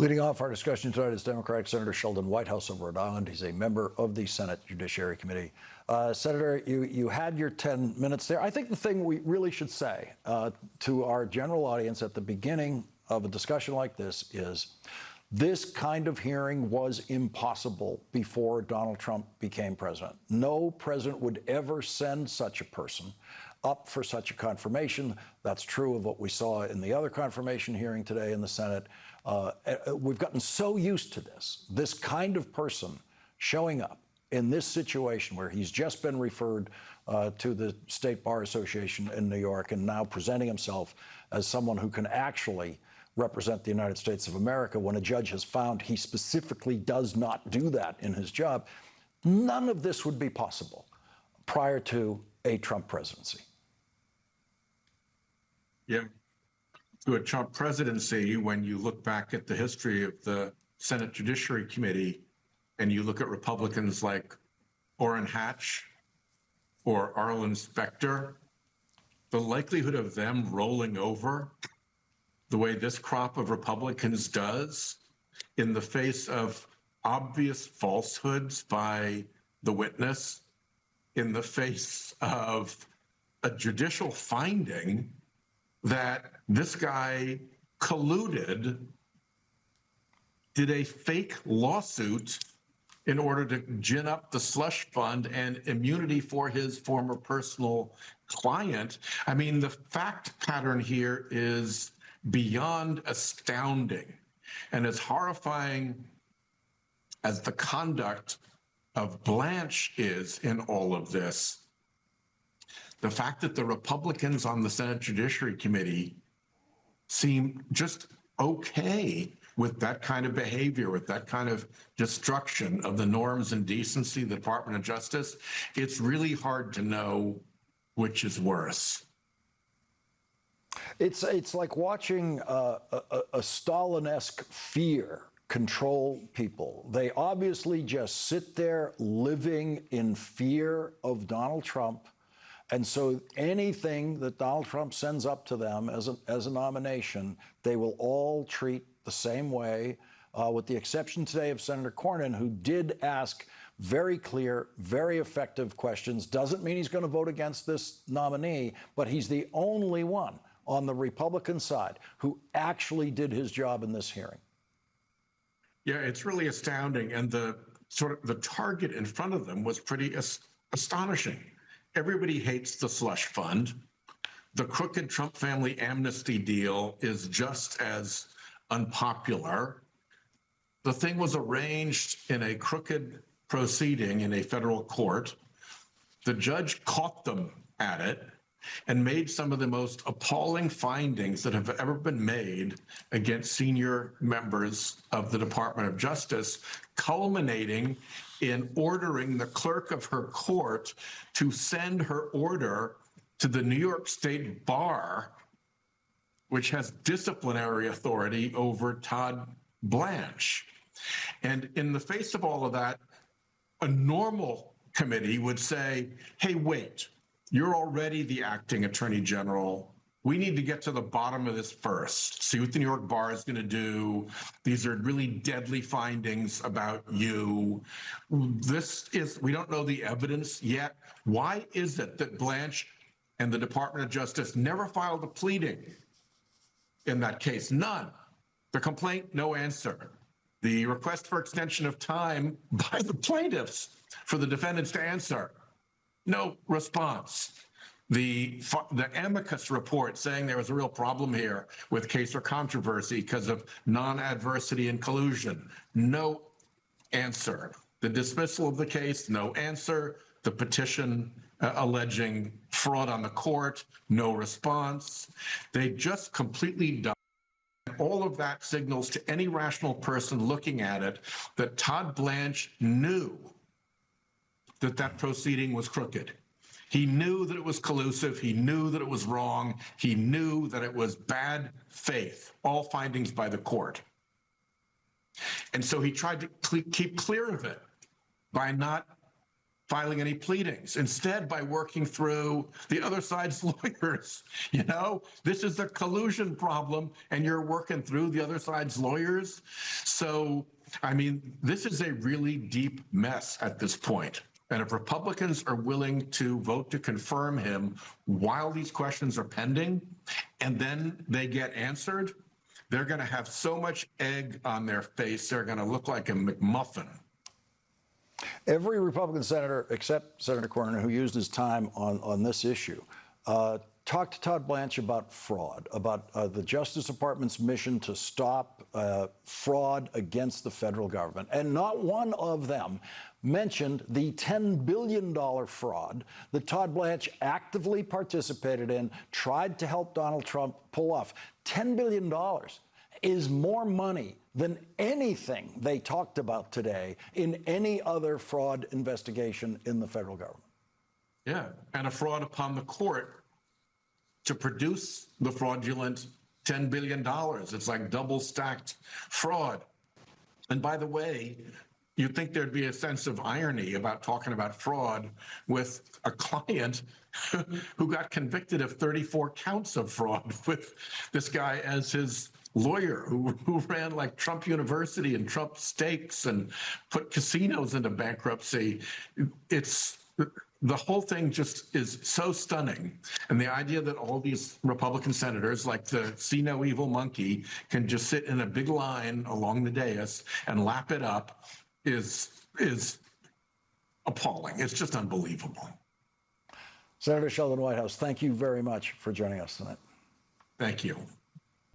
Leading off our discussion tonight is Democratic Senator Sheldon Whitehouse of Rhode Island. He's a member of the Senate Judiciary Committee. Senator, you had your 10 minutes there. I think the thing we really should say to our general audience at the beginning of a discussion like this is this kind of hearing was impossible before Donald Trump became president. No president would ever send such a person up for such a confirmation. That's true of what we saw in the other confirmation hearing today in the Senate. We've gotten so used to this kind of person showing up in this situation where he's just been referred to the State Bar Association in New York and now presenting himself as someone who can actually represent the United States of America when a judge has found he specifically does not do that in his job. None of this would be possible prior to a Trump presidency. Yeah. To a Trump presidency, when you look back at the history of the Senate Judiciary Committee and you look at Republicans like Orrin Hatch or Arlen Specter, the likelihood of them rolling over the way this crop of Republicans does in the face of obvious falsehoods by the witness, in the face of a judicial finding that this guy colluded, did a fake lawsuit in order to gin up the slush fund and immunity for his former personal client. I mean, the fact pattern here is beyond astounding. And as horrifying as the conduct of Blanche is in all of this, the fact that the Republicans on the Senate Judiciary Committee seem just okay with that kind of behavior, with that kind of destruction of the norms and decency of the Department of Justice, it's really hard to know which is worse. It's like watching a Stalin-esque fear control people. They obviously just sit there living in fear of Donald Trump. And so anything that Donald Trump sends up to them as a nomination, they will all treat the same way, with the exception today of Senator Cornyn, who did ask very clear, very effective questions. Doesn't mean he's going to vote against this nominee, but he's the only one on the Republican side who actually did his job in this hearing. Yeah, it's really astounding. And the target in front of them was pretty astonishing. Everybody hates the slush fund. The crooked Trump family amnesty deal is just as unpopular. The thing was arranged in a crooked proceeding in a federal court. The judge caught them at it and made some of the most appalling findings that have ever been made against senior members of the Department of Justice, culminating in ordering the clerk of her court to send her order to the New York State Bar, which has disciplinary authority over Todd Blanche. And in the face of all of that, a normal committee would say, hey, wait, you're already the acting attorney general. We need to get to the bottom of this first, see what the New York Bar is going to do. These are really deadly findings about you. We don't know the evidence yet. Why is it that Blanche and the Department of Justice never filed a pleading in that case? None. The complaint, no answer. The request for extension of time by the plaintiffs for the defendants to answer, no response. The amicus report saying there was a real problem here with case or controversy because of non-adversity and collusion, no answer. The dismissal of the case, no answer. The petition alleging fraud on the court, no response. They just completely died. All of that signals to any rational person looking at it that Todd Blanche knew that that proceeding was crooked. He knew that it was collusive. He knew that it was wrong. He knew that it was bad faith, all findings by the court. And so he tried to keep clear of it by not filing any pleadings. Instead, by working through the other side's lawyers. You know, this is a collusion problem, and you're working through the other side's lawyers. So, I mean, this is a really deep mess at this point. And if Republicans are willing to vote to confirm him while these questions are pending, and then they get answered, they're going to have so much egg on their face, they're going to look like a McMuffin. Every Republican senator, except Senator Cornyn, who used his time on this issue, talked to Todd Blanche about fraud, about the Justice Department's mission to stop fraud against the federal government. And not one of them mentioned the $10 billion fraud that Todd Blanche actively participated in, tried to help Donald Trump pull off. $10 billion is more money than anything they talked about today in any other fraud investigation in the federal government. Yeah, and a fraud upon the court to produce the fraudulent $10 billion. It's like double stacked fraud. And by the way, you'd think there'd be a sense of irony about talking about fraud with a client who got convicted of 34 counts of fraud with this guy as his lawyer who ran like Trump University and Trump Steaks and put casinos into bankruptcy. The whole thing just is so stunning. And the idea that all these Republican senators, like the see no evil monkey, can just sit in a big line along the dais and lap it up is appalling. It's just unbelievable. Senator Sheldon Whitehouse, thank you very much for joining us tonight. Thank you.